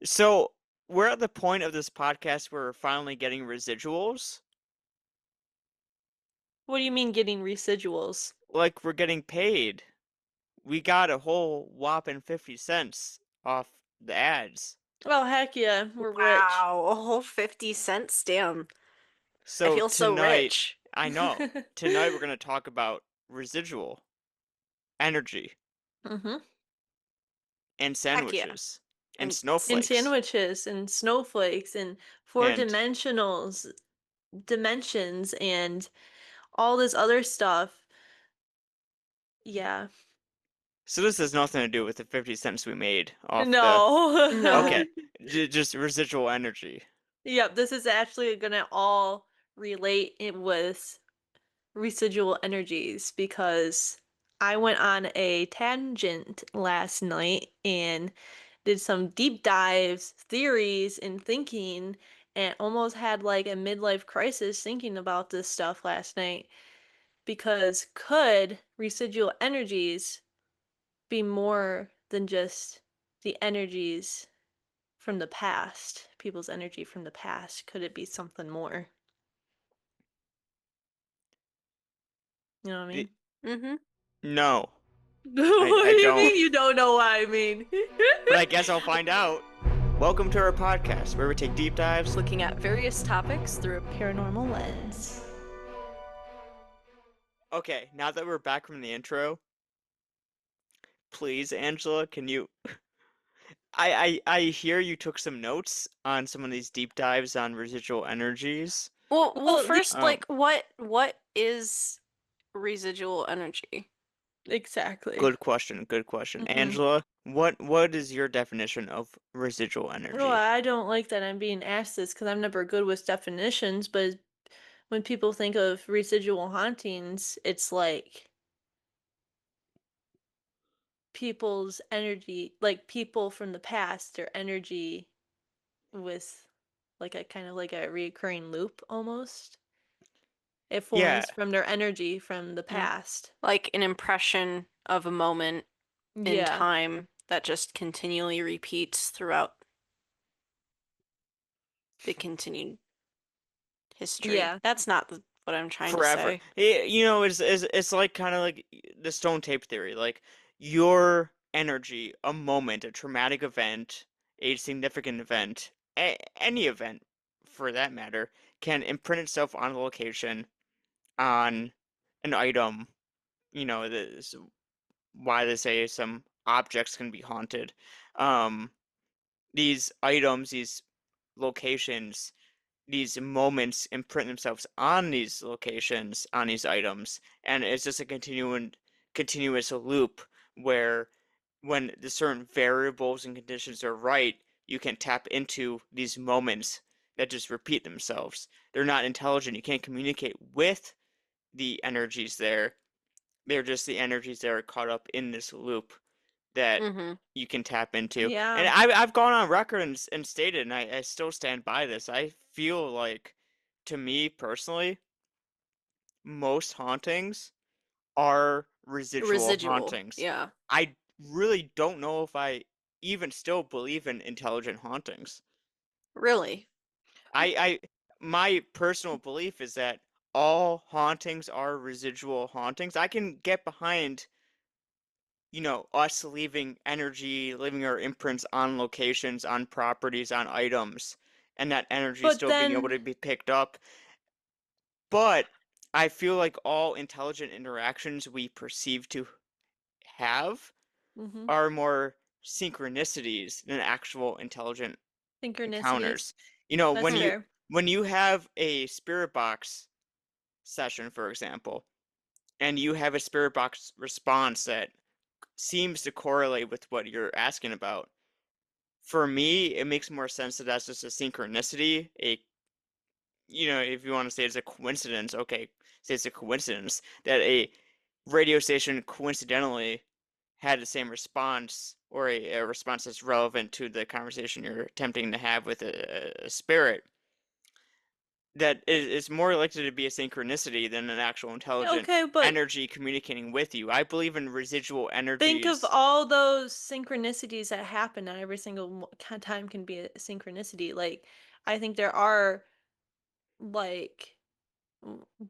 So we're at the point of this podcast where we're finally getting residuals. What do you mean getting residuals? Like we're getting paid. We got a whole whopping 50 cents off the ads. Oh, heck yeah, we're rich. Wow, a whole 50 cents? Damn. I So feel so tonight, rich. I know, tonight we're going to talk about residual energy Mm-hmm. and Heck yeah. sandwiches and And And snowflakes. sandwiches and snowflakes and four And dimensionals dimensions and all this other stuff. Yeah. so this has nothing to do with the 50 cents we made off the. no. No. Okay, just residual energy. Yep, this is actually gonna all relate it with residual energies because I went on a tangent last night and did some deep dives, theories, and thinking, and almost had like a midlife crisis thinking about this stuff last night. Because could residual energies be more than just the energies from the past, people's energy from the past? Could it be something more? You know what I The, mean? Mm-hmm. no, What I do you don't. mean you don't know what I mean? But I guess I'll find out. Welcome to our podcast where we take deep dives. Looking at various topics through a Paranormal Lens. Okay, now that we're back from the intro, please, Angela, can you? I hear you took some notes on some of these deep dives on residual energies. well, Well, first, Um, like, what is residual energy? exactly. Good question, good question. Hmm. Angela, what is your definition of residual Well, energy? I don't like that I'm being asked this because I'm never good with definitions, but when people think of residual hauntings, it's like people's energy, like people from the past, their energy with like a kind of like a reoccurring loop almost. It Yeah, forms from their energy from the Mm. past. Like an impression of a moment in Yeah. time that just continually repeats throughout the continued history. Yeah. That's not what I'm trying to forever. say. It's like kind of like the stone tape theory. Like your energy, a moment, a traumatic event, a significant event, any event for that matter, can imprint itself on a location, on an item. This is why they say some objects can be haunted. Um, these items, these locations, these moments imprint themselves on these locations, on these items, and it's just a continuous loop where when the certain variables and conditions are right, you can tap into these moments that just repeat themselves. They're not intelligent. You can't communicate with the energies there. They're just the energies that are caught up in this loop that Mm-hmm. you can tap into. And Yeah. I've gone on record and stated, and I still stand by this. I feel like, to me personally, most hauntings are residual Residual. hauntings. Yeah. I really don't know if I even still believe in intelligent hauntings. Really. I my personal belief is that all hauntings are residual hauntings. I can get behind us leaving energy, leaving our imprints on locations, on properties, on items, and that energy But still being able then, to be picked up. But I feel like all intelligent interactions we perceive to have hmm, are more synchronicities than actual intelligent synchronicities. encounters. You know, That's when Hmm. you fair. when you have a spirit box session, for example, and you have a spirit box response that seems to correlate with what you're asking about. For me, it makes more sense that that's just a synchronicity. If you want to say it's a coincidence, okay, say it's a coincidence that a radio station coincidentally had the same response or a response that's relevant to the conversation you're attempting to have with a spirit. that is more likely to be a synchronicity than an actual intelligent Okay, but energy communicating with you. I believe in residual think of energies. all those synchronicities that happen. Not every single time can be a synchronicity. Like, I think there are, like,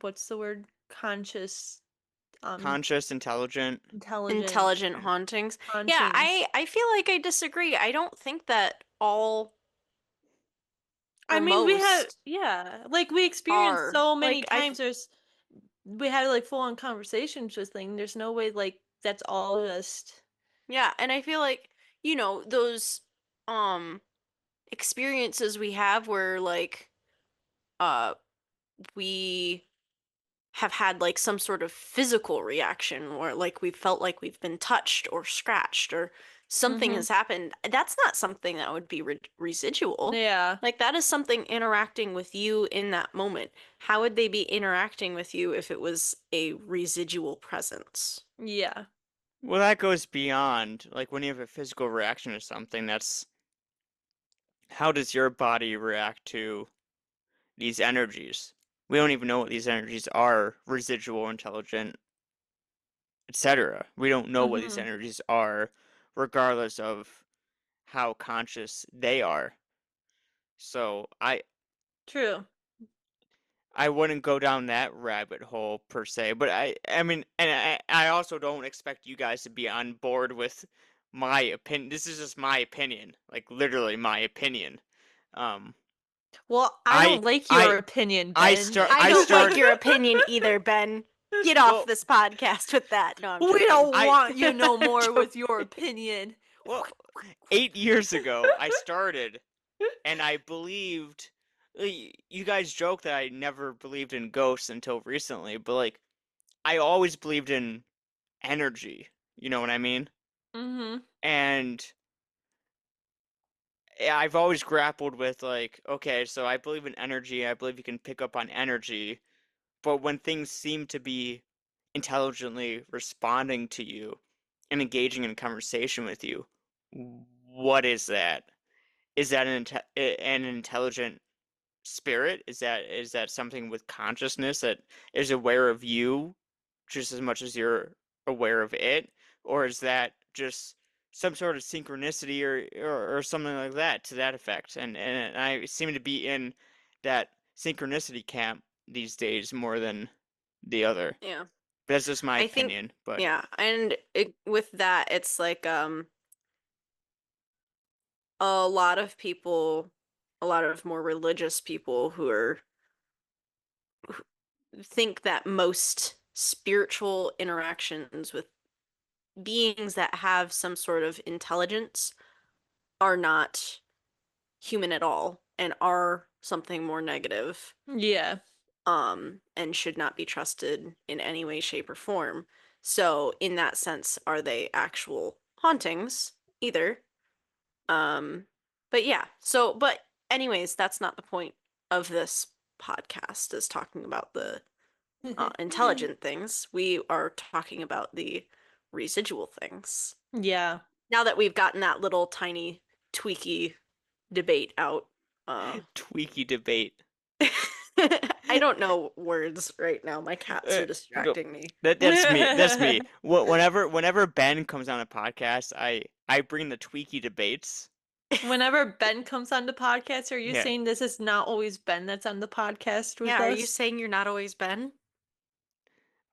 what's the word? Conscious, um, Conscious, intelligent. intelligent Intelligent hauntings. Yeah, hauntings. I feel like I disagree. I don't think that all I or mean, we have, most yeah, like we experienced are. so many Like times. We had like full on conversations with things. There's no way like that's all just. yeah, and I feel like, those um experiences we have where like uh we have had like some sort of physical reaction where like we felt like we've been touched or scratched or something Mm-hmm. has happened. That's not something that would be residual. Yeah. Like that is something interacting with you in that moment. How would they be interacting with you if it was a residual presence? Yeah. Well, that goes beyond, like, when you have a physical reaction to something, that's how does your body react to these energies? We don't even know what these energies are, residual, intelligent, etc. We don't know what these Mm-hmm. energies are, regardless of how conscious they are. So True. I wouldn't go down that rabbit hole per se, but I mean, and I also don't expect you guys to be on board with my opinion. This is just my opinion, like literally my opinion. Um, Well, I I don't like I your opinion, I Ben. start I I don't like start your opinion either, Ben. Get off well this podcast with that. No, I'm We joking. don't I want you no I'm more with your joking. opinion. well 8 years ago I started and I believed. You guys joke that I never believed in ghosts until recently, but like I always believed in energy. You know what I mean? Mm-hmm. And I've always grappled with like, okay, so I believe in energy. I believe you can pick up on energy, but when things seem to be intelligently responding to you and engaging in conversation with you, what is that? Is that an intelligent spirit? Is that something with consciousness that is aware of you just as much as you're aware of it, or is that just some sort of synchronicity or something like that to that effect? And I seem to be in that synchronicity camp these days more than the other. Yeah. But that's just my I think, opinion. But yeah, and with that, it's like a lot of people, a lot of more religious people who think that most spiritual interactions with beings that have some sort of intelligence are not human at all and are something more negative, Yeah. and should not be trusted in any way, shape, or form. So, in that sense, are they actual hauntings? Either. Um, but yeah, but anyways, that's not the point of this podcast, is talking about the intelligent things. We are talking about the residual things. Yeah. Now that we've gotten that little tiny tweaky debate out, uh, tweaky debate. I don't know words right now. My cats are No, distracting me. that's me. That's me. Whenever Ben comes on a podcast, I bring the tweaky debates. Whenever Ben comes on the podcast, are you Yeah, saying this is not always Ben that's on the podcast with Yeah, are you us? saying you're not always Ben?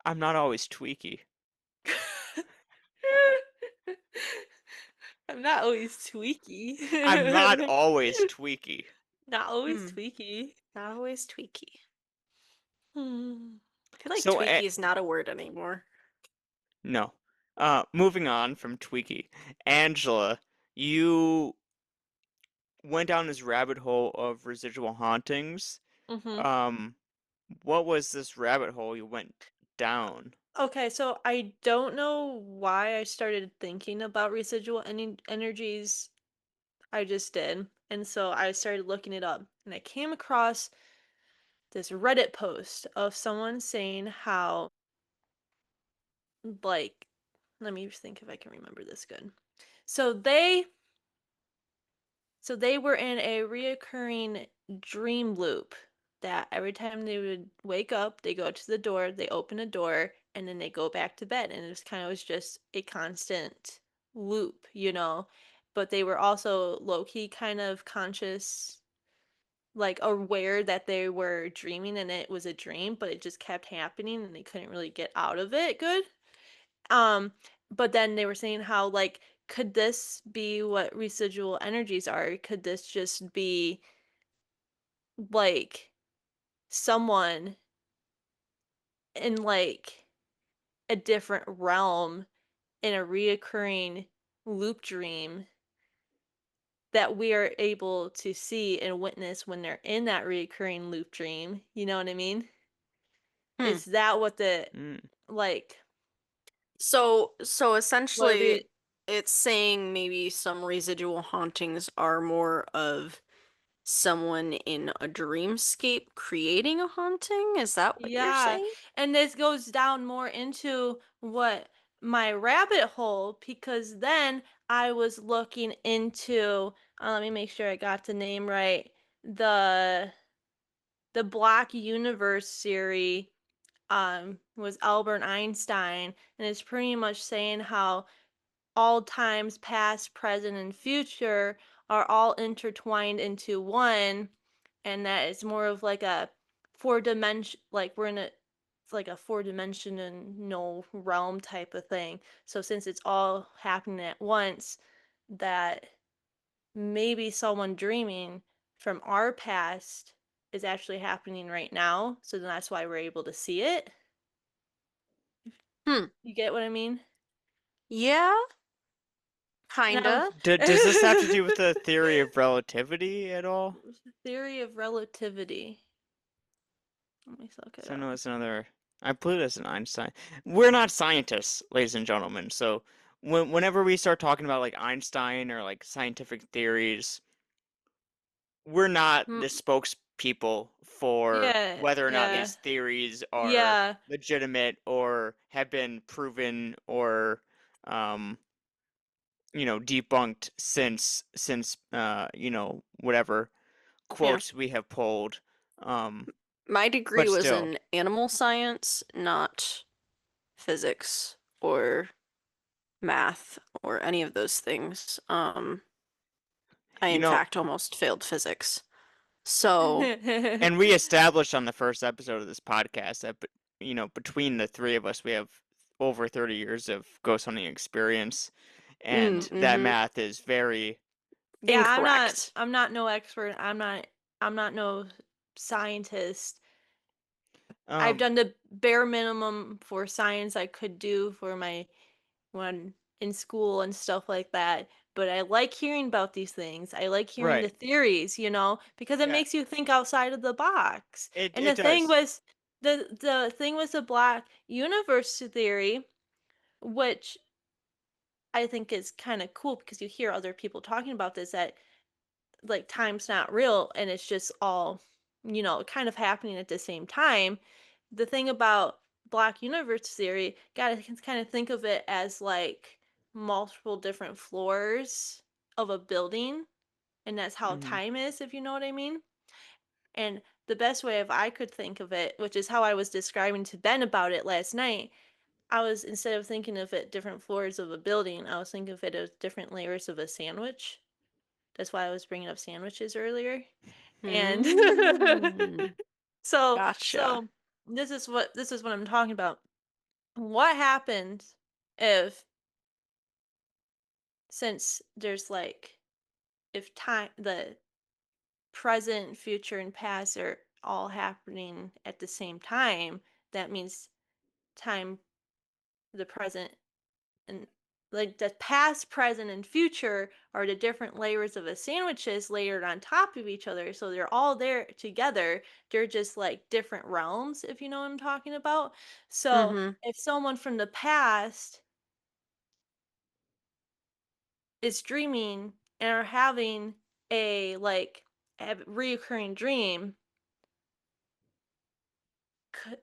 I'm not always tweaky. I'm not always tweaky. I'm not always tweaky. Not always Hmm, tweaky. not always tweaky. Hmm. I feel like So, tweaky is not a word anymore. no. Moving on from tweaky. Angela, you went down this rabbit hole of residual hauntings. Mm-hmm. Um, what was this rabbit hole you went down? Okay, so I don't know why I started thinking about residual energies. I just did. And so I started looking it up. And I came across this Reddit post of someone saying how, like, let me think if I can remember this good. So they were in a reoccurring dream loop that every time they would wake up, they go to the door, they open a door, and then they go back to bed. And it was kind of was just a constant loop, you know. But they were also low key kind of conscious, like aware that they were dreaming and it was a dream, but it just kept happening and they couldn't really get out of it good. Um, but then they were saying how like could this be what residual energies are? Could this just be like someone in like a different realm in a reoccurring loop dream that we are able to see and witness when they're in that reoccurring loop dream? You know what I mean? Hmm. Is that what the Mm. like So what essentially re it's saying maybe some residual hauntings are more of someone in a dreamscape creating a haunting? Is that what you're Yeah, saying? and this goes down more into what my rabbit hole because then I was looking into let me make sure I got the name right. The the Black Universe theory was Albert Einstein and it's pretty much saying how all times past, present, and future are all intertwined into one, and that it's more of like a four dimension, like we're in a it's like a four dimensional realm type of thing. So since it's all happening at once, that maybe someone dreaming from our past is actually happening right now. So then that's why we're able to see it. Hmm. You get what I mean? Yeah, And I kinda. Does this have to do with the theory of relativity at all? was the theory of relativity. Let me look it So I know up. it's another. I believe it's an Einstein. We're not scientists, ladies and gentlemen. So whenever we start talking about like Einstein or like scientific theories, we're not Hmm. the spokespeople for Yeah, whether or not yeah, these theories are yeah, legitimate or have been proven or um debunked since whatever Yeah. quotes we have pulled. My degree But was still, in animal science, not physics or math or any of those things. I you in know, fact almost failed physics. So, and we established on the first episode of this podcast that between the three of us we have over 30 years of ghost hunting experience, and that mm-hmm. math is very yeah. I'm not. Incorrect. I'm not no expert. I'm not no scientist. I've um done the bare minimum for science I could do for my when in school and stuff like that. But I like hearing about these things. I like hearing the right. theories, you know, because it Yeah, makes you think outside of the box. it And it the thing does. was the thing with the black universe theory, which I think is kind of cool because you hear other people talking about this that like time's not real and it's just all, you know, kind of happening at the same time. The thing about black universe theory, gotta kind of think of it as like multiple different floors of a building, and that's how Hmm. time is, if you know what I mean. And the best way if I could think of it, which is how I was describing to Ben about it last night, I was instead of thinking of it different floors of a building, I was thinking of it as different layers of a sandwich. That's why I was bringing up sandwiches earlier. And Mm, so gotcha. so this is what I'm talking about. What happens if since there's like if time the present, future, and past are all happening at the same time, that means time, the present, and like the past, present, and future are the different layers of a sandwiches layered on top of each other. So they're all there together. They're just like different realms, if you know what I'm talking about. So Mm-hmm. if someone from the past is dreaming and are having a like a reoccurring dream, could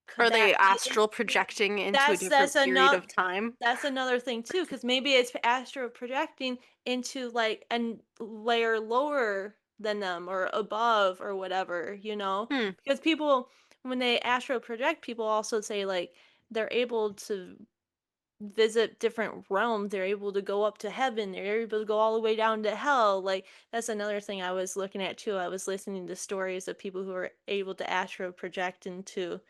could Are that they be astral projecting into a that's different period another of time? that's another thing too, because maybe it's astral projecting into like a layer lower. than them or above or whatever, you know? Hmm. Because people, when they astral project, people also say like they're able to visit different realms. They're able to go up to heaven. They're able to go all the way down to hell. Like that's another thing I was looking at too. I was listening to stories of people who are able to astral project into,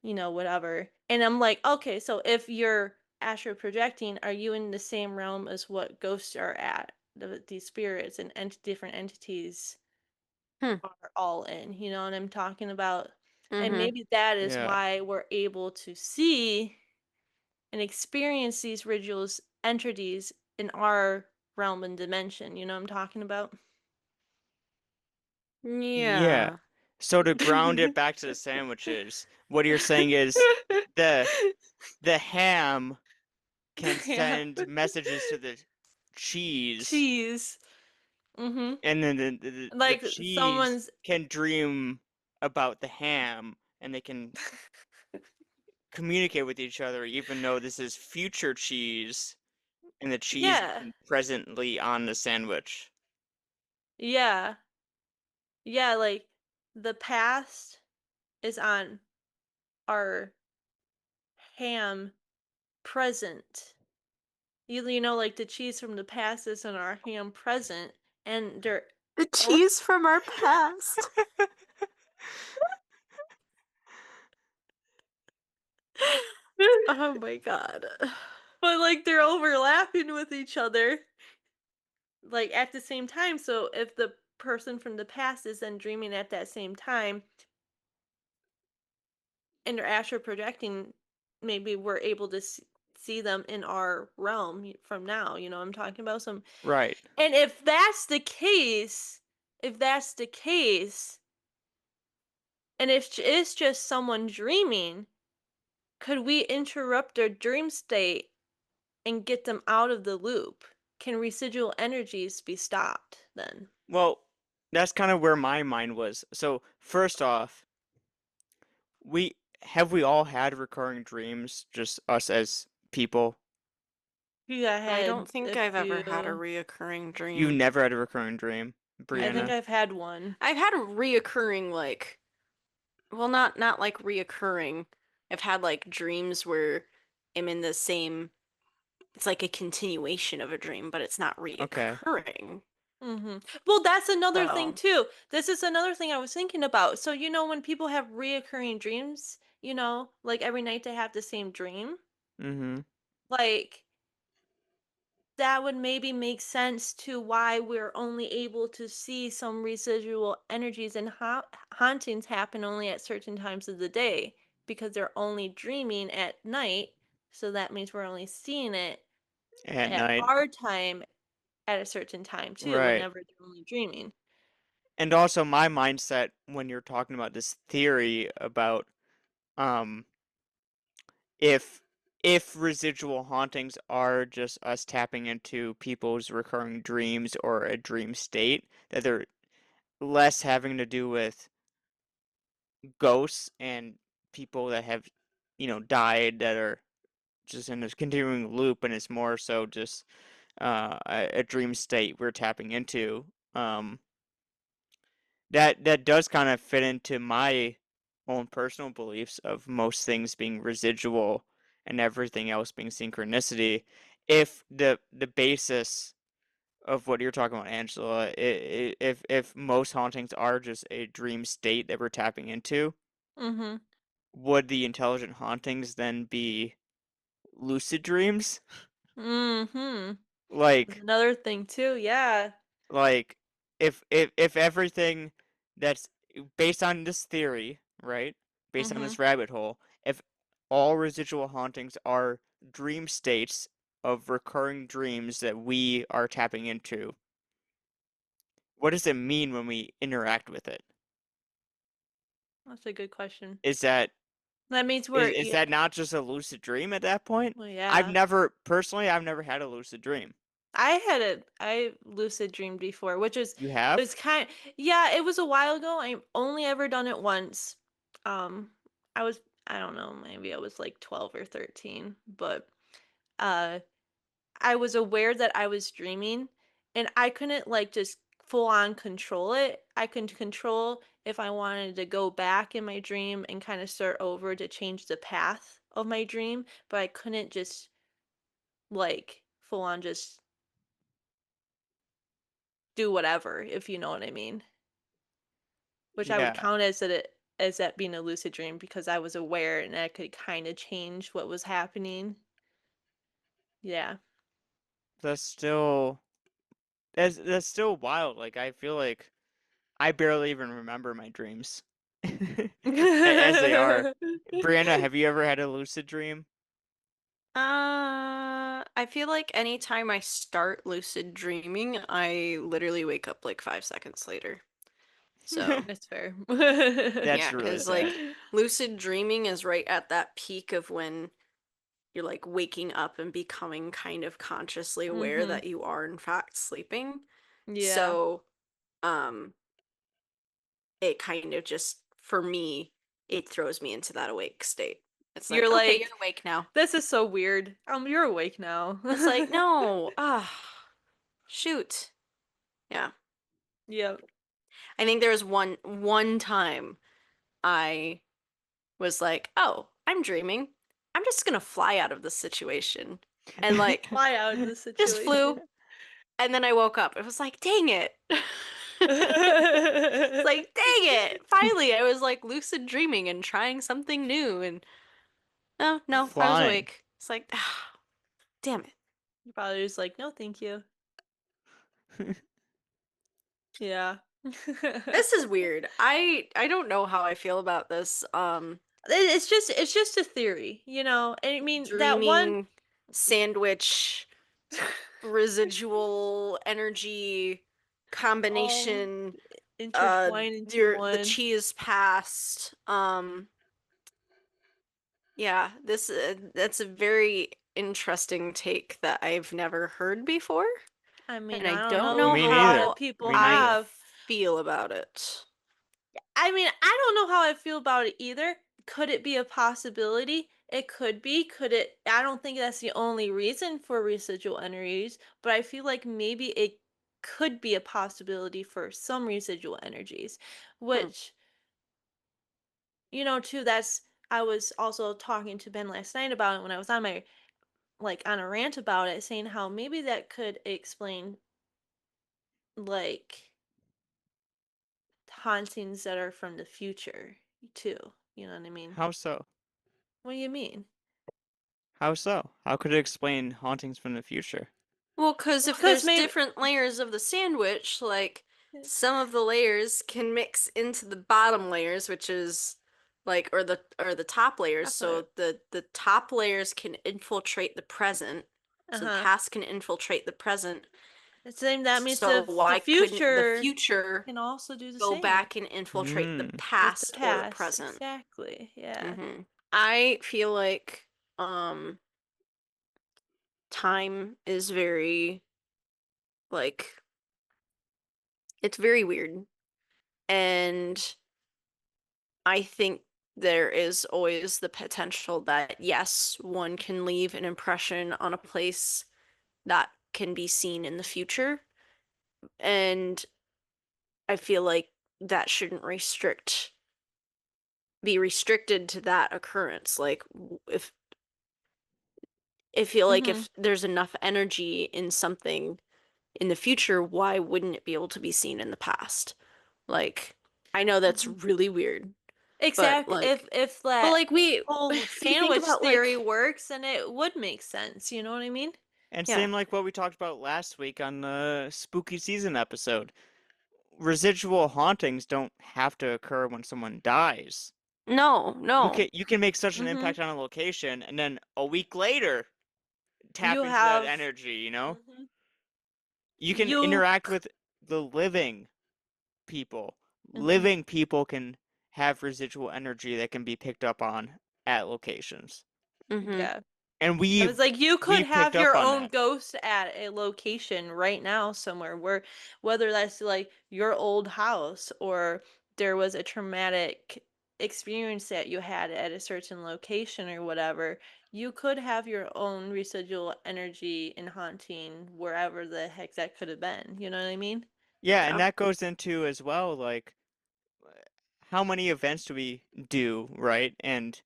whatever. And I'm like, okay, so if you're astral projecting, are you in the same realm as what ghosts are at? These spirits and different entities Hmm. are all in. You know what I'm talking about? And Mm-hmm. maybe that is Yeah. why we're able to see and experience these rituals entities in our realm and dimension. You know what I'm talking about? Yeah. Yeah. So to ground it back to the sandwiches, what you're saying is the the ham can Yeah. send messages to the cheese, Cheese. Mm-hmm. and then the Like cheese someone's can dream about the ham, and they can communicate with each other, even though this is future cheese, and the cheese yeah. isn't presently on the sandwich. Yeah. Yeah, like the past is on our ham present. Like the cheese from the past is on our ham present and they're The or cheese from our past. Oh my god. but like they're overlapping with each other like at the same time. So if the person from the past is then dreaming at that same time and they're astral projecting, maybe we're able to see them in our realm from now. You know what I'm talking about? Some Right. and if that's the case, and if it's just someone dreaming, could we interrupt their dream state and get them out of the loop? Can residual energies be stopped then? Well, that's kind of where my mind was. So, first off, we all had recurring dreams, just us as people. Yeah, I I don't had a think I've ever had a few. reoccurring You've dream. never had a recurring dream, I Mm-mm. think Brianna. I've had one. I've had a reoccurring like well not like reoccurring. I've had like dreams where I'm in the same it's like a continuation of a dream, but it's not Okay. reoccurring. Well, that's another thing So, too. This is another thing I was thinking about. So, when people have reoccurring dreams, like every night they have the same dream, Mm-hmm. like that would maybe make sense to why we're only able to see some residual energies and hauntings happen only at certain times of the day because they're only dreaming at night. So that means we're only seeing it At at night. our time at a certain time too, Right. whenever they're only dreaming. And also my mindset when you're talking about this theory about um if if residual hauntings are just us tapping into people's recurring dreams or a dream state, that they're less having to do with ghosts and people that have, died, that are just in this continuing loop, and it's more so just a dream state we're tapping into. Um, that does kind of fit into my own personal beliefs of most things being residual and everything else being synchronicity. If the basis of what you're talking about, Angela, if most hauntings are just a dream state that we're tapping into, Mm-hmm. would the intelligent hauntings then be lucid dreams? Mm-hmm. Like Another thing too, yeah. like if everything that's based on this theory, right? Based on Mm-hmm. this rabbit hole, if all residual hauntings are dream states of recurring dreams that we are tapping into, what does it mean when we interact with it? That's a good question. Is that That means is, we're is yeah, that not just a lucid dream at that point? well, yeah. I've never had a lucid dream. I lucid dreamed before, which is You it have? was kind yeah, it was a while ago. I only ever done it once. Um I don't know, maybe I was like 12 or 13, but uh I was aware that I was dreaming and I couldn't like just full on control it. I can control if I wanted to go back in my dream and kind of start over to change the path of my dream, but I couldn't just like full on just do whatever, if you know what I mean. Which I would Yeah, count as that being a lucid dream because I was aware and I could kind of change what was happening. Yeah. that's still that's still wild. Like I feel like I barely even remember my dreams as they are. Brianna, have you ever had a lucid dream? I feel like anytime I start lucid dreaming, I literally wake up like 5 seconds later. So, That's fair. That's yeah, really because sad. like lucid dreaming is right at that peak of when you're like waking up and becoming kind of consciously aware Mhm. that you are in fact sleeping. Yeah. So, um, it kind of just, for me, it throws me into that awake state. It's You're like, okay, you're like, awake now. this is so weird. You're awake now. It's like, no, shoot. Yeah. Yep. I think there was one time I was like, "Oh, I'm dreaming. I'm just gonna fly out of this situation." And like Fly out of the just flew, situation. and then I woke up. It was like, "Dang it." It's like, "Dang it." Finally, I was like lucid dreaming and trying something new and oh, no, I was Flying. awake. It's like, damn it. Your father was like, no, thank you. Yeah. This is weird. I don't know how I feel about this. It's just a theory, you know. And I mean that one Dreaming sandwich residual energy all combination, intertwined into the one. cheese past. Yeah, this that's a very interesting take that I've never heard before, I mean, and I I don't don't know know Me how a lot of neither. how people Me I neither. have. feel about it. I mean, I don't know how I feel about it either. Could it be a possibility? It could be. Could it? I don't think that's the only reason for residual energies, but I feel like maybe it could be a possibility for some residual energies, Hmm. which, too, I was also talking to Ben last night about it when I was on my, like, on a rant about it, saying how maybe that could explain, like, hauntings that are from the future, too. You know what I mean? How so? What do you mean? How so? How could it explain hauntings from the future? Well, because Well, if because there's maybe. different layers of the sandwich, like some of the layers can mix into the bottom layers, which is like or the top layers. That's what. So the top layers can infiltrate the present. Uh So the huh. past can infiltrate the present. It's saying that means So the why couldn't the future future can also do the go same back and infiltrate the Hmm. with the past or the past. present? Exactly. Yeah. I feel like time is very like it's very weird. And I think there is always the potential that, yes, one can leave an impression on a place that can be seen in the future. And I feel like that shouldn't be restricted to that occurrence. Like, if I feel like Mhm. if there's enough energy in something in the future, why wouldn't it be able to be seen in the past? Like, I know that's Mhm. really weird, but Exactly. If like, if but that like we, whole if you think sandwich about theory like, works, then it would make sense. You know what I mean? And yeah, same like what we talked about last week on the spooky season episode. Residual hauntings don't have to occur when someone dies. no, You no, can make such an Mhm. impact on a location and then a week later tap You into that have. energy, you know? Mhm. You can You. interact with the living people. Mhm. Living people can have residual energy that can be picked up on at locations. mm-hmm, Yeah. And I was like, you could we've picked have up your on own that. ghost at a location right now somewhere where, whether that's like your old house or there was a traumatic experience that you had at a certain location or whatever, you could have your own residual energy and haunting wherever the heck that could have been. You know what I mean? Yeah, and Yeah. that goes into as well, like how many events do we do, right? And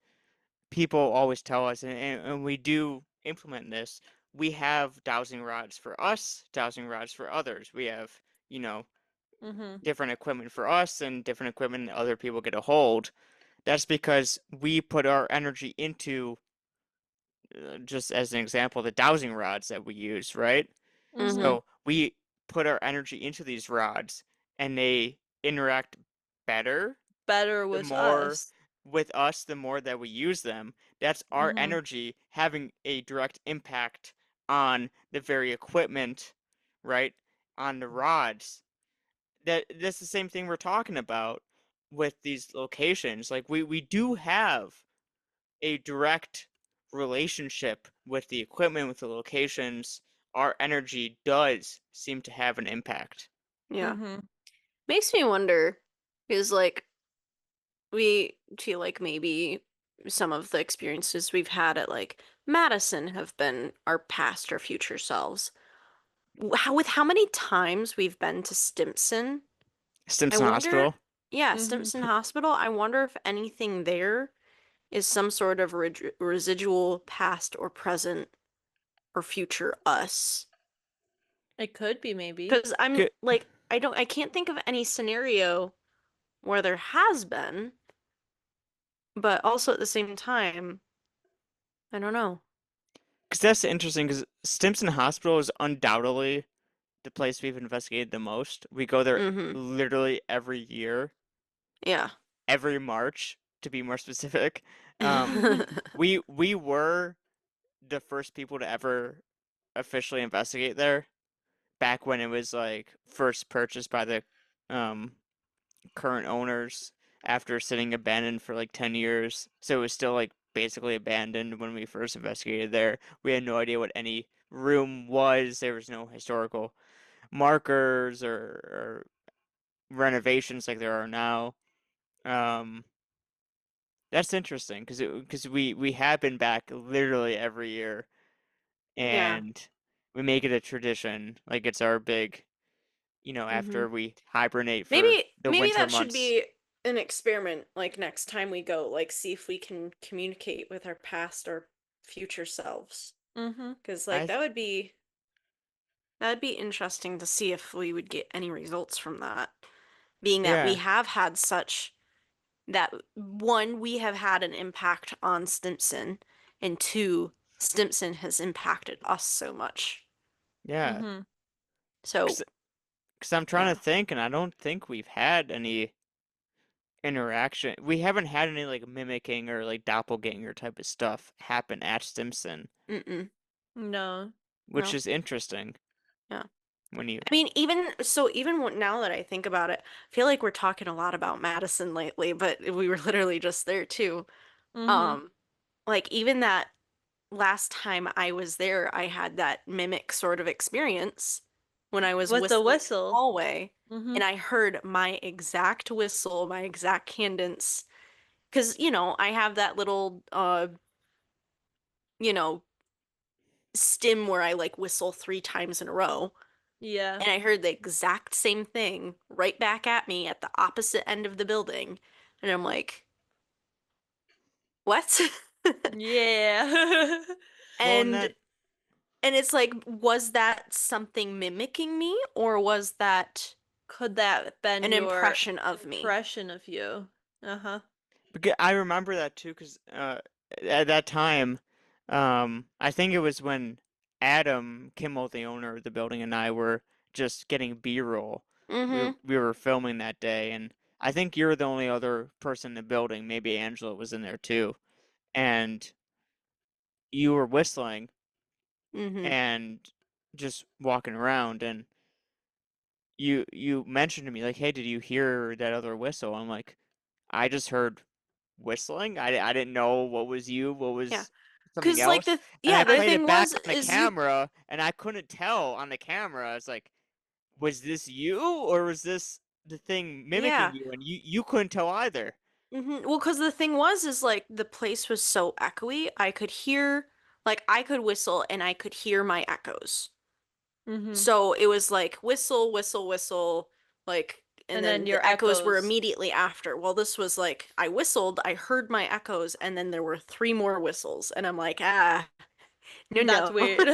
people always tell us, and we do implement this. We have dowsing rods for us, dowsing rods for others. We have, you know, Mhm. different equipment for us and different equipment that other people get a hold. That's because we put our energy into, just as an example, the dowsing rods that we use, right? Mm-hmm. Mhm. So we put our energy into these rods and they interact better Better the with more us. with us, the more that we use them. That's our Mhm. energy having a direct impact on the very equipment, right? On the rods. That's the same thing we're talking about with these locations. Like we do have a direct relationship with the equipment, with the locations. Our energy does seem to have an impact. Yeah. Mhm. Makes me wonder, is like we feel like maybe some of the experiences we've had at like Madison have been our past or future selves. With how many times we've been to Stimson, I Stimson wonder, Hospital. yeah, Mhm. Stimson Hospital, I wonder if anything there is some sort of residual past or present or future us. It could be maybe. Because I'm Good. like, I can't think of any scenario where there has been, but also at the same time, I don't know. Because that's interesting. Because Stimson Hospital is undoubtedly the place we've investigated the most. We go there Mm-hmm. literally every year, Yeah. every March to be more specific. Um, we were the first people to ever officially investigate there back when it was like first purchased by the um current owners after sitting abandoned for like 10 years. So it was still like basically abandoned when we first investigated there. We had no idea what any room was. There was no historical markers or renovations like there are now. Um, that's interesting because we have been back literally every year, Yeah. and we make it a tradition. Like it's our big, Mm-hmm. after we hibernate for Maybe the maybe winter that should months. be an experiment, like next time we go, like see if we can communicate with our past or future selves. Mhm. Because I like th- that'd be interesting to see if we would get any results from that. Being that we yeah, have had such that one, we have had an impact on Stimson, and two, Stimson has impacted us so much. yeah. Mhm. So, Because I'm trying yeah. to think, and I don't think we've had any interaction. We haven't had any like mimicking or like doppelganger type of stuff happen at Stimson, Mm-mm. No. which No. is interesting Yeah. when you. I mean, even so, now that I think about it, I feel like we're talking a lot about Madison lately, but we were literally just there too. Mhm. Um, like even that last time I was there, I had that mimic sort of experience when I was With the whistling in the whistle. hallway and Mhm. I heard my exact whistle, my exact cadence. Because, I have that little, you know, stim where I like whistle 3 times in a row. Yeah. And I heard the exact same thing right back at me at the opposite end of the building. And I'm like, what? Yeah. Well, and And that and it's like, was that something mimicking me or was that Could that have been an your impression of me? impression of you? Uh-huh. because I remember that too. Because at that time, I think it was when Adam Kimmel, the owner of the building, and I were just getting B-roll. We Mm-hmm. we were filming that day, and I think you're the only other person in the building. Maybe Angela was in there too, and you were whistling Mm-hmm. and just walking around, and you mentioned to me like, "Hey, did you hear that other whistle?" I'm like, "I just heard whistling. I didn't know what was you, what Yeah. was something Cause like else." the And yeah, I the played thing it back was on the is you camera, and I couldn't tell on the camera. I was like, "Was this you, or was this the thing mimicking yeah. you?" And you couldn't tell either. Well, cause the thing was is like the place was so echoey, I could hear like I could whistle and I could hear my echoes. Mm-hmm. So it was like whistle, whistle, whistle, like, and And then then your the echoes were echoes. immediately after. Well, this was like I whistled, I heard my echoes, and then there were three more whistles, and I'm like, ah, no, That's no, weird.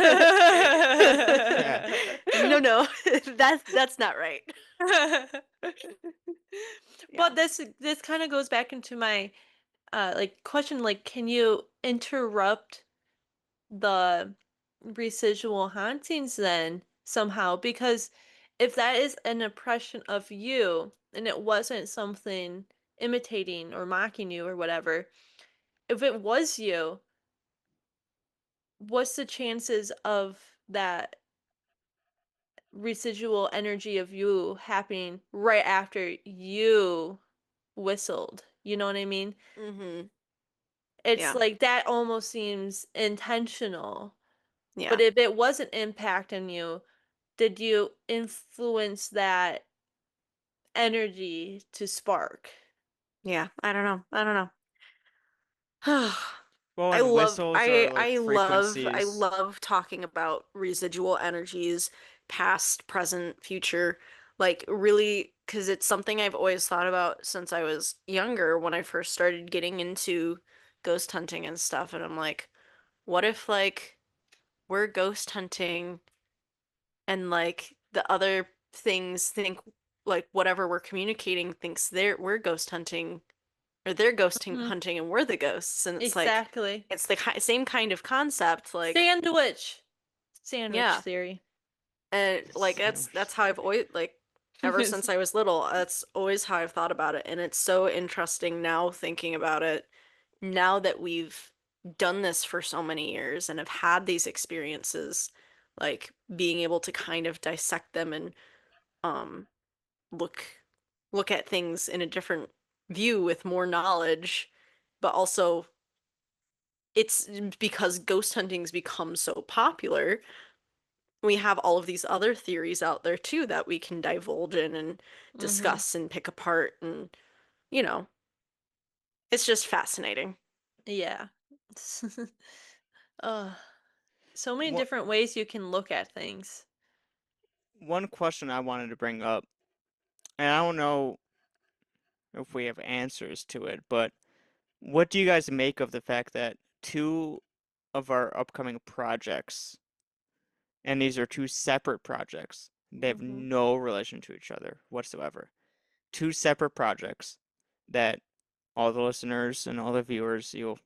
Yeah. no, no, that's not right. But Yeah. this kind of goes back into my like question, like, can you interrupt the residual hauntings then somehow? Because if that is an impression of you and it wasn't something imitating or mocking you or whatever, if it was you, what's the chances of that residual energy of you happening right after you whistled? You know what I mean? Mm-hmm. It's Yeah. like that almost seems intentional. But Yeah. if it wasn't impacting you, did you influence that energy to spark? Yeah. I don't know. I don't know. Well, I and love whistles are I like I love I frequencies. love talking about residual energies, past, present, future, like really, because it's something I've always thought about since I was younger when I first started getting into ghost hunting and stuff. And I'm like, what if like we're ghost hunting and like the other things think like whatever we're communicating thinks we're ghost hunting, or they're Mhm. hunting and we're the ghosts, and it's like Exactly. it's the same kind of concept, like, Sandwich. Sandwich yeah. theory. And like that's Sandwich. how I've always, like, ever since I was little, that's always how I've thought about it. And it's so interesting now thinking about it, now that we've done this for so many years and have had these experiences, like being able to kind of dissect them and um look at things in a different view with more knowledge, but also it's because ghost hunting's become so popular. We have all of these other theories out there too that we can divulge in and Mhm. discuss and pick apart, and you know, it's just fascinating. Yeah. Ugh. So many What different ways you can look at things. one question I wanted to bring up, and I don't know if we have answers to it, but what do you guys make of the fact that two of our upcoming projects, and these are two separate projects, they have Mhm. no relation to each other whatsoever. Two separate projects that all the listeners and all the viewers, you'll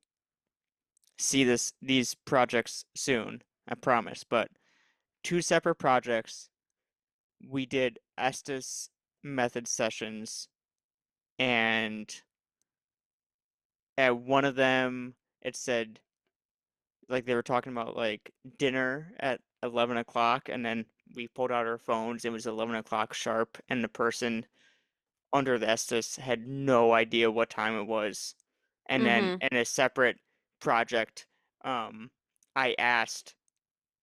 see these projects soon, I promise. But two separate projects, we did Estes method sessions, and at one of them it said, like, they were talking about like dinner at 11 o'clock, and then we pulled out our phones, it was 11 o'clock sharp, and the person under the Estes had no idea what time it was. And then Mm-hmm. in a separate project, I asked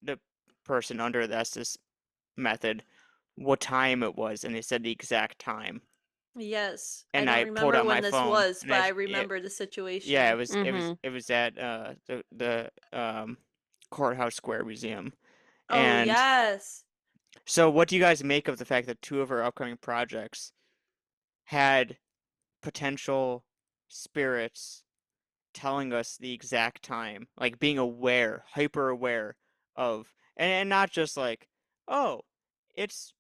the person under the Estes method what time it was, and they said the exact time. Yes. I And don't I pulled remember out when my this phone, was, and but I it, remember the yeah, situation. Mm-hmm. it was at the Courthouse Square Museum. Oh, And yes. so, what do you guys make of the fact that two of our upcoming projects had potential spirits telling us the exact time, like being aware, hyper aware of, and not just like, oh, it's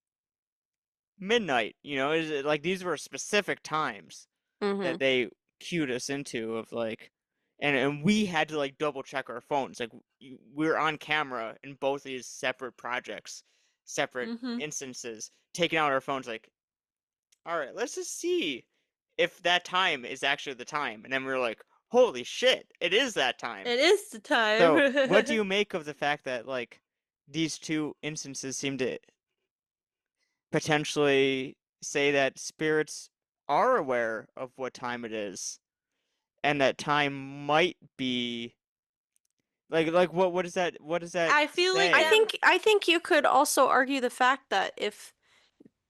midnight, is it like these were specific times Mm-hmm. that they cued us into of like, and we had to like double check our phones, like we're on camera in both these separate projects, separate Mhm. instances, taking out our phones like, all right, let's just see if that time is actually the time. And then we were like, holy shit, it is that time. It is the So, what do time. you make of the fact that like these two instances seem to potentially say that spirits are aware of what time it is, and that time might be like what does that I feel like I say? that think I think you could also argue the fact that if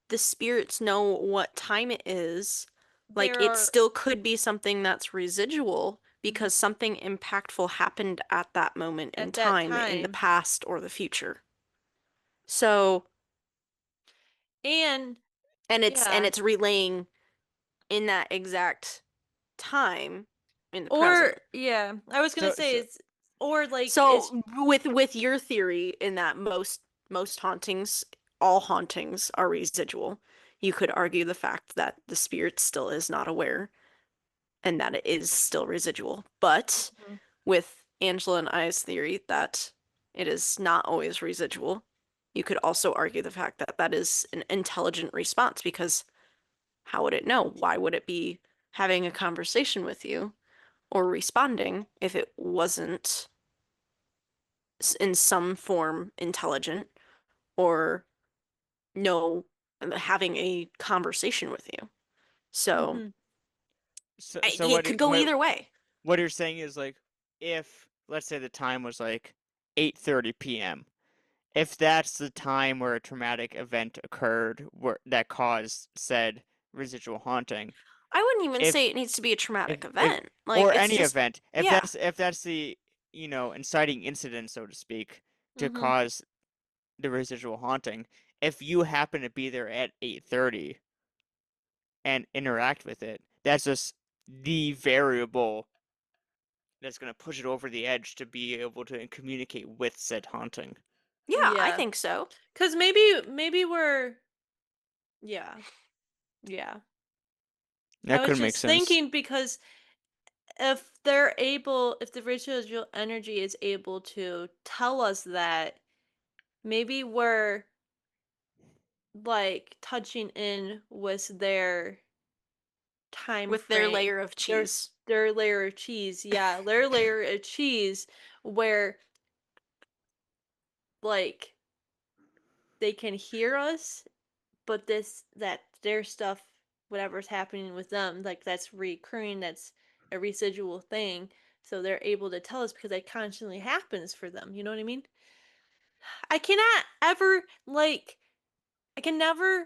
the spirits know what time it is, like there it are still could be something that's residual mhm, because something impactful happened at that moment in at that time in the time. past or the future. So, And and yeah. it's relaying in that exact time in the Or present. yeah, I was gonna So say so it's or like it's So with your theory in that most hauntings, all hauntings are residual, you could argue the fact that the spirit still is not aware and that it is still residual. But Mhm. with Angela and I's theory that it is not always residual, you could also argue the fact that that is an intelligent response because how would it know? Why would it be having a conversation with you or responding if it wasn't in some form intelligent or no having a conversation with you? So Mhm. so it could go either way. what you're saying is like, if let's say the time was like 8:30 p.m. If that's the time where a traumatic event occurred that caused said residual haunting, I wouldn't even if say it needs to be a traumatic if event. Like or it's any just event, yeah. if that's the inciting incident, so to speak, to Mhm. cause the residual haunting, if you happen to be there at 8:30 and interact with it, that's just the variable that's going to push it over the edge to be able to communicate with said haunting. Yeah, I Yeah. think so. 'Cause maybe we're yeah. Yeah. I That was could make just sense. thinking because if the residual energy is able to tell us that, maybe we're like touching in with their time With their frame, layer of their cheese. their layer of cheese, yeah, their layer of cheese, where like they can hear us, but that their stuff, whatever's happening with them, like that's recurring, that's a residual thing, so they're able to tell us because that constantly happens for them. You know what I mean? I cannot ever like I can never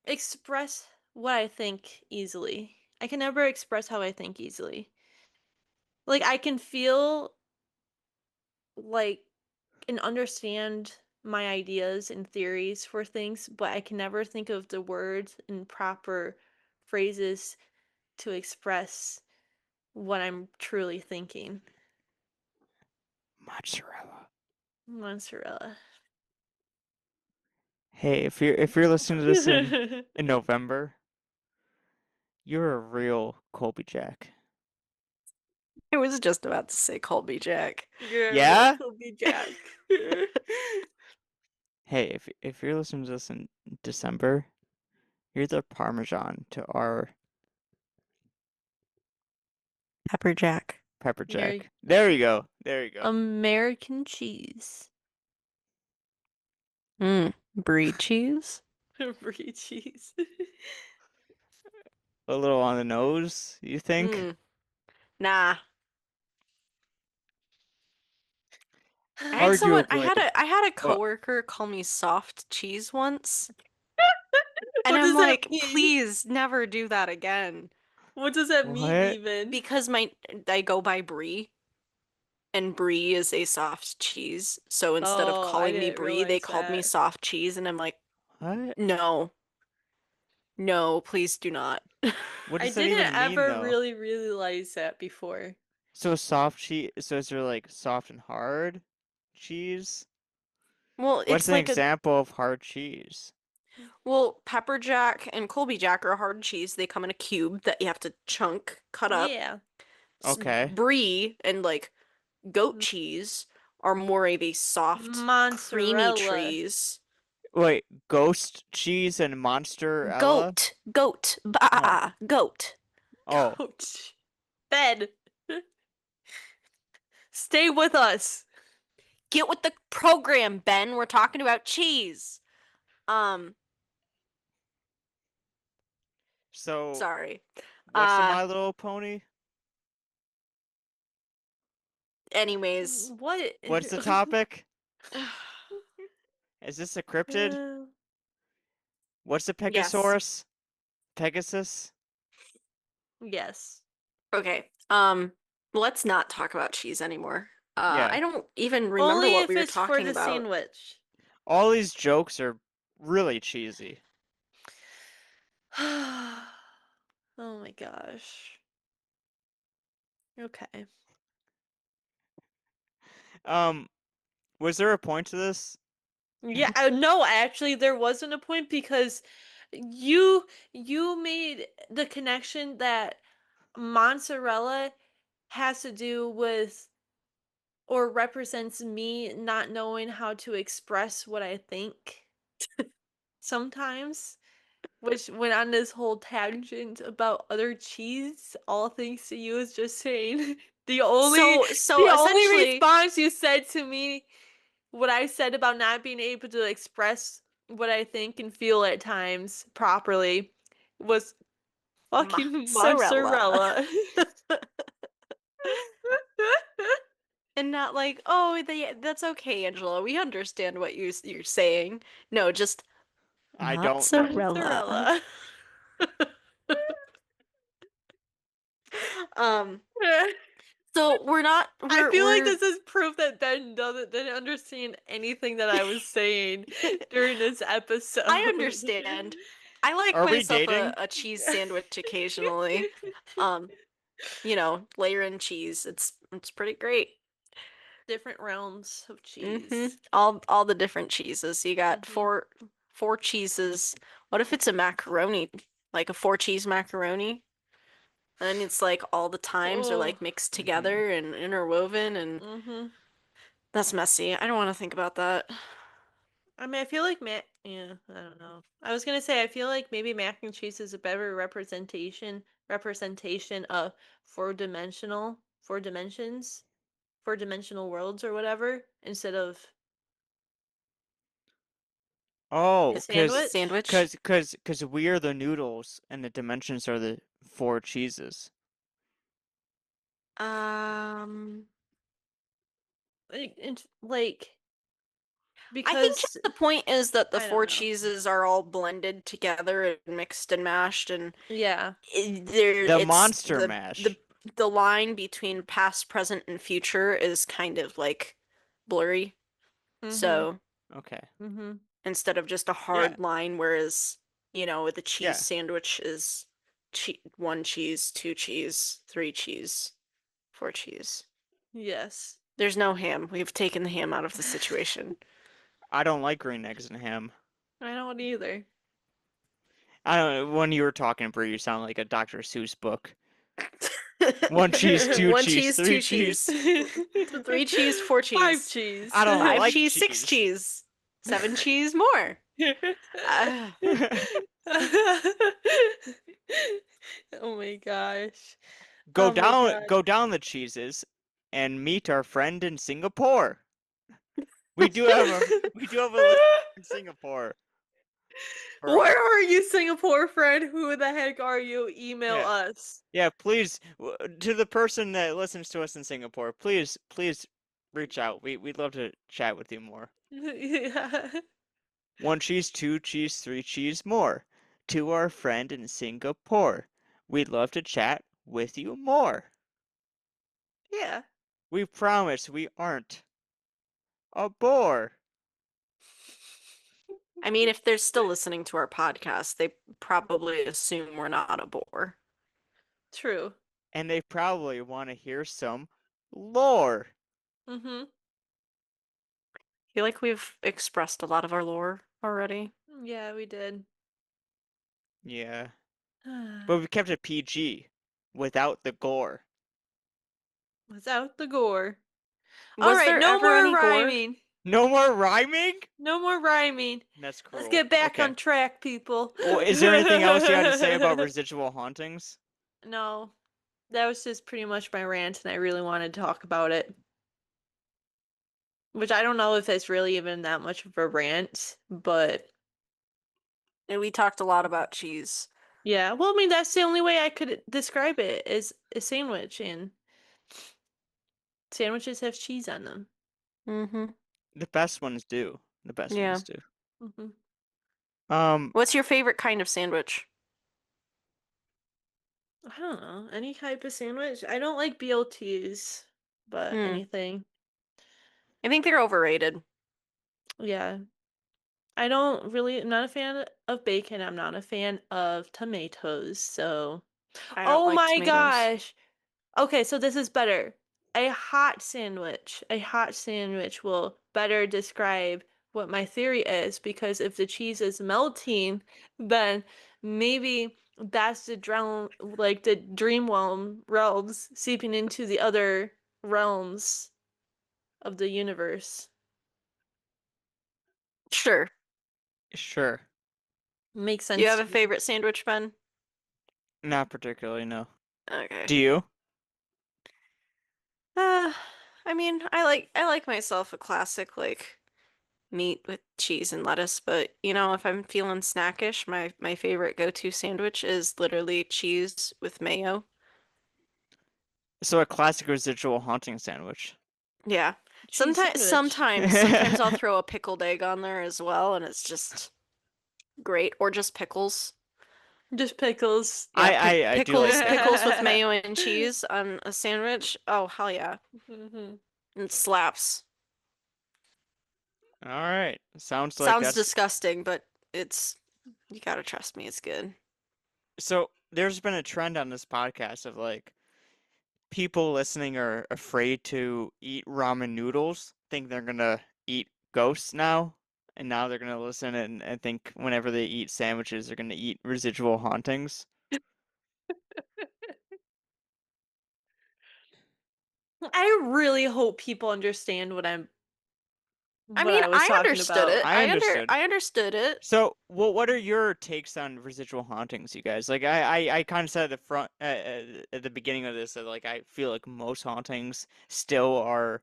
express what I think easily. I can never express how I think easily. Like I can feel like and understand my ideas and theories for things, but I can never think of the words and proper phrases to express what I'm truly thinking. Mozzarella. Mozzarella. Hey, if you're listening to this in November, you're a real Colby Jack. I was just about to say Colby Jack. You're a real Yeah? Kobe Jack. Hey, if you're listening to this in December, you're the Parmesan to our Pepper Jack. Pepper You're Jack. There you go. There you go. American cheese. Brie cheese? Brie cheese. A little on the nose, you think? Mm, nah. Arguably. I had a Well, coworker call me soft cheese once, and What I'm does that like, mean? please never do that again. What does that mean what? even? Because I go by Brie, and Brie is a soft cheese. So instead of Oh, I calling me didn't Brie, they realize called me that. soft cheese, and I'm like, What? no, no, please do not. What I does that didn't even mean ever though? really realize that before. So soft cheese, so is there like soft and hard cheese? Well, What's it's an like a example of hard cheese? well, pepper jack and Colby Jack are hard cheese. They come in a cube that you have to cut up. Yeah. Okay. Brie and like goat cheese are more of a soft, creamy Mozzarella. cheese. Wait, ghost cheese and mozzarella? Goat, Oh. goat. Oh. Coach. Ben. Stay with us. Get with the program, Ben. We're talking about cheese. Um, So, sorry. what's a Uh, My Little Pony? anyways, What? What's the topic? Is this a cryptid? What's a yes. Pegasaurus? Pegasus? Yes. Okay. Let's not talk about cheese anymore. Yeah. I don't even remember Only what if we were it's for talking the about. sandwich. All these jokes are really cheesy. Oh my gosh. Okay. Um, was there a point to this? Yeah, no, actually there wasn't a point because you made the connection that mozzarella has to do with or represents me not knowing how to express what I think sometimes, which went on this whole tangent about other cheese, all thanks to you is just saying So the only essentially, response you said to me what I said about not being able to express what I think and feel at times properly was fucking mozzarella. mozzarella. And not like, oh, that's okay, Angela. We understand what you're saying. No, just I don't know. mozzarella. Mozzarella. Um, so we're not I feel like we're this is proof that Ben didn't understand anything that I was saying during this I episode. understand. I like Are we myself dating? a cheese sandwich occasionally. Um, layer in cheese. It's pretty great. Different realms of cheese. All the different cheeses. You got Hmm. four cheeses. What if it's a macaroni? Like a four cheese macaroni? And it's like all the times are Oh. like mixed Hmm. together and interwoven, and Hmm. that's messy. I don't want to think about that. I mean, I feel like yeah, I don't know. I was gonna say I feel like maybe mac and cheese is a better representation of four dimensions, four dimensional worlds or whatever, instead of a Oh, sandwich. Sandwich? cause we are the noodles and the dimensions are the four cheeses. Um, Like I think because just the point is that the I don't four know. cheeses are all blended together and mixed and mashed, and Yeah. The it's monster mash. the line between past, present, and future is kind of like blurry. Mhm. So Okay. Mhm. instead of just a Yeah. hard line, whereas, with a cheese Yeah. sandwich is one cheese, two cheese, three cheese, four cheese. Yes. There's no ham. We've taken the ham out of the situation. I don't like green eggs and ham. I don't either. I don't know. When you were talking, Brie, you sound like a Dr. Seuss book. One cheese, two One cheese, cheese, three two cheese. cheese, three cheese, four Five cheese, cheese. I don't five like cheese, six cheese. cheese, seven cheese more. Uh, Oh my gosh. Go Oh my down, god. go down the cheeses, and meet our friend in Singapore. We do have a listener in Singapore. For Where are you, Singapore friend? Who the heck are you? Email yeah, us. yeah. Please, to the person that listens to us in Singapore, please reach out. We'd love to chat with you more. Yeah. One cheese, two cheese, three cheese more. To our friend in Singapore. We'd love to chat with you more. Yeah. We promise we aren't a bore. I mean, if they're still listening to our podcast, they probably assume we're not a bore. True. And they probably want to hear some lore. Mm-hmm. I feel like we've expressed a lot of our lore already. Yeah, we did. Yeah. But we kept it PG without the gore. Without the gore. All Was right, there no ever more any gore? rhyming. No more rhyming? No more rhyming. That's Let's cruel. get back Okay. on track, people. Well, is there anything else you had to say about residual hauntings? No, that was just pretty much my rant, and I really wanted to talk about it. Which I don't know if it's really even that much of a rant, but And we talked a lot about cheese. yeah. Well, I mean, that's the only way I could describe it is a sandwich, and sandwiches have cheese on them. Mm-hmm. The best ones do. The best Yeah. ones do. Hmm. Um, What's your favorite kind of sandwich? I don't know. Any type of sandwich. I don't like BLTs, but Hmm. anything. I think they're overrated. Yeah. I don't really. I'm not a fan of bacon. I'm not a fan of tomatoes. So, I don't oh like my tomatoes. gosh. Okay, so this is better. A hot sandwich. A hot sandwich will better describe what my theory is because if the cheese is melting, then maybe that's the realm, like the dream realms seeping into the other realms of the universe. Sure. Sure. Makes Do you sense have to a me. favorite sandwich, Ben? Not particularly, no. Okay. Do you? Uh, I mean, I like myself a classic like meat with cheese and lettuce, but you know, if I'm feeling snackish, my favorite go-to sandwich is literally cheese with mayo. So a classic residual haunting sandwich. Cheese sandwich. Sometimes I'll throw a pickled egg on there as well, and it's just great. Or just pickles. Just pickles. Yeah, I do like pickles with pickles. mayo and cheese on a sandwich. Oh, hell yeah. Mhm. It slaps. All right. Sounds like Sounds that's disgusting, but it's you gotta trust me, it's good. so there's been a trend on this podcast of like people listening are afraid to eat ramen noodles, think they're gonna eat ghosts now, and now they're gonna listen and think whenever they eat sandwiches, they're gonna eat residual hauntings. I really hope people understand I what mean, I was I talking understood about. it. I understood. I understood it. So, what are your takes on residual hauntings, you guys? Like, I kind of said at the front, at the beginning of this, that like I feel like most hauntings still are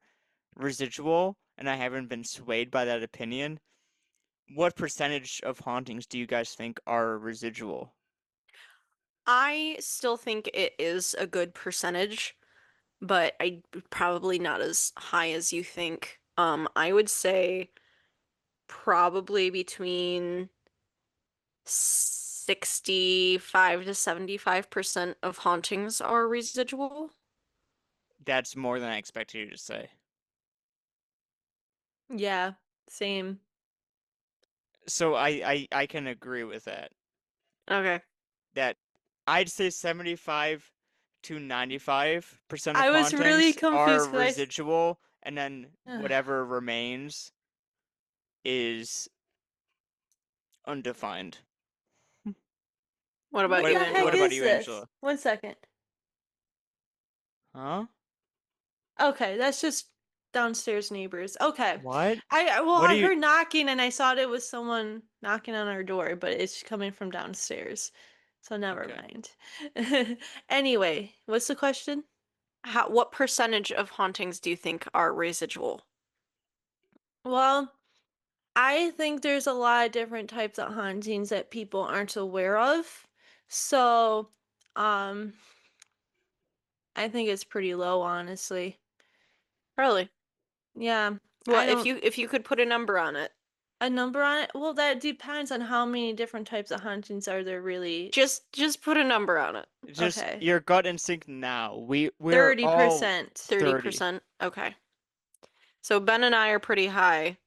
residual, and I haven't been swayed by that opinion. What percentage of hauntings do you guys think are residual? I still think it is a good percentage, but probably not as high as you think. I would say probably between 65 to 75% of hauntings are residual. That's more than I expected you to say. Yeah, same. So I can agree with that. Okay. That I'd say 75 to 95% of I was really hauntings are confused because residual, and then I. whatever remains is undefined. What about What you, the heck What Angela? about is you, this? Angela? 1 second. Huh? Okay, that's just downstairs neighbors. Okay. What? Well, What are I you? heard knocking and I thought it was someone knocking on our door, but it's coming from downstairs. So never Okay. mind. Anyway, what's the question? What percentage of hauntings do you think are residual? Well, I think there's a lot of different types of hauntings that people aren't aware of. So, um, I think it's pretty low, honestly. Really? Yeah, Well, I don't. if you could put a number on it, A number on it? Well, that depends on how many different types of hauntings are there really. just put a number on it. Just Okay, your gut instinct now. We're all 30%. 30. 30%. Okay. So Ben and I are pretty high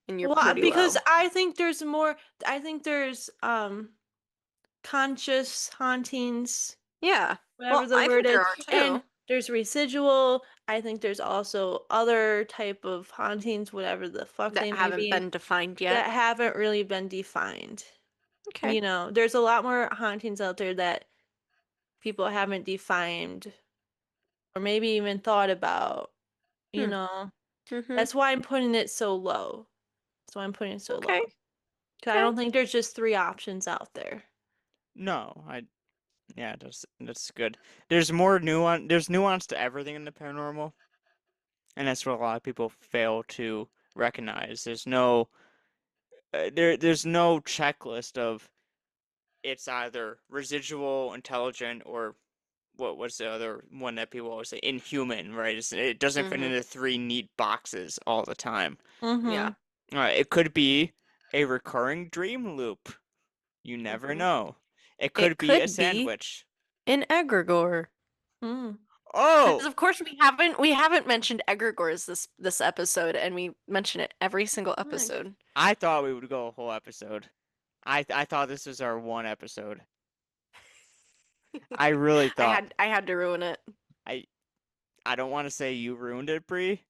and you're Well, pretty because low. I think there's more. I think there's conscious hauntings, Yeah. whatever Well, the I word think there is, are and too there's residual. I think there's also other type of hauntings, whatever the fuck that they may haven't be, been defined yet. that haven't really been defined. Okay. There's a lot more hauntings out there that people haven't defined or maybe even thought about, you Hmm. know. Mm-hmm. That's why I'm putting it so low. That's why I'm putting it so Okay. low. Because I Okay. don't think there's just three options out there. No, I yeah, that's good. There's more nuance. There's nuance to everything in the paranormal, and that's what a lot of people fail to recognize. There's no checklist of it's either residual, intelligent, or what's the other one that people always say? Inhuman, right? It doesn't fit Mm-hmm. into three neat boxes all the time. Yeah. Mm-hmm. It could be a recurring dream loop. You never Mm-hmm. know. It It could be a could be sandwich. an egregore. Mm. Oh, Because of course we haven't mentioned egregores this episode, and we mention it every single Nice. episode. I thought we would go a whole episode. I thought this was our one episode. I really I thought. had to ruin it. I I don't want to say you ruined it, Bree,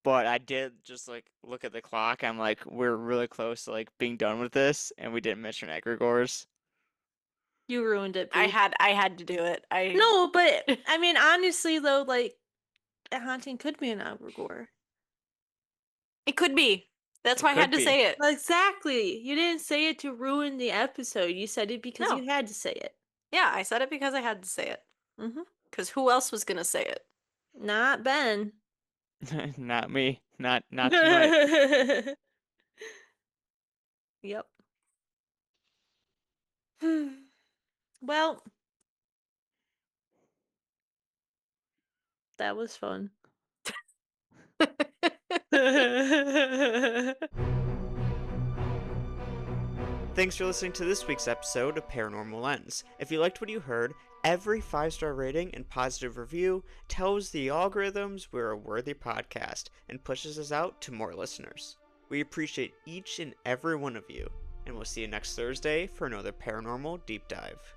but I did just like look at the clock. I'm like, we're really close to like being done with this, and we didn't mention egregores. You ruined it, Brie. I had to do it. No, but I mean, honestly, though, like a haunting could be an egregore. It could be. That's It why I could had to be. say it. Exactly. You didn't say it to ruin the episode. You said it because No. you had to say it. Yeah, I said it because I had to say it. Mm-hmm. Because who else was gonna say it? Not Ben. Not me. Not tonight. Yep. Well, that was fun. Thanks for listening to this week's episode of Paranormal Lens. If you liked what you heard, every 5-star rating and positive review tells the algorithms we're a worthy podcast and pushes us out to more listeners. We appreciate each and every one of you, and we'll see you next Thursday for another paranormal deep dive.